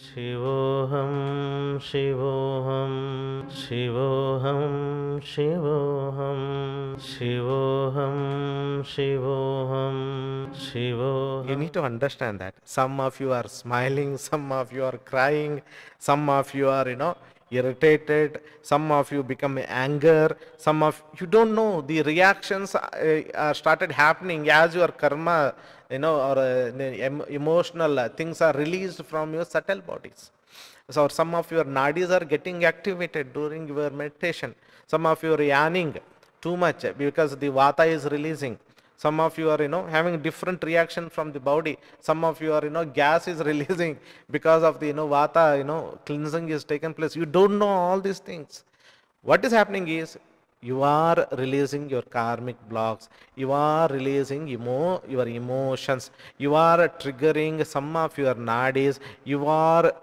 शिवोऽहं शिवोऽहं शिवोऽहं शिवोऽहं शिवोऽहं शिवोऽहं शिवोऽहं. You need to understand that. Some of you are smiling, some of you are crying, some of you are, irritated, some of you become anger, some of you don't know the reactions are started happening as your karma, or emotional things are released from your subtle bodies. So some of your nadis are getting activated during your meditation. Some of you are yawning too much because the vata is releasing. Some of you are, having different reaction from the body. Some of you are, gas is releasing because of the, vata, cleansing is taken place. You don't know all these things. What is happening is you are releasing your karmic blocks. You are releasing your emotions. You are triggering some of your nadis. You are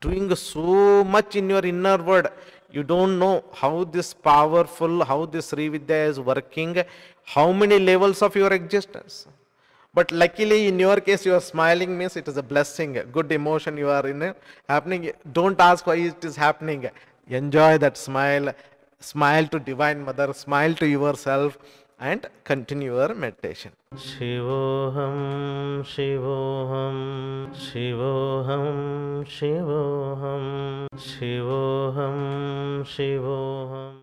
doing so much in your inner world. You don't know how this powerful, how this Srividya is working, how many levels of your existence. But luckily in your case you are smiling means it is a blessing, good emotion you are in happening. Don't ask why it is happening. Enjoy that smile, smile to Divine Mother, smile to yourself and continue your meditation. Shivoham Shivoham Shivoham Shivoham Shivoham Shivoham.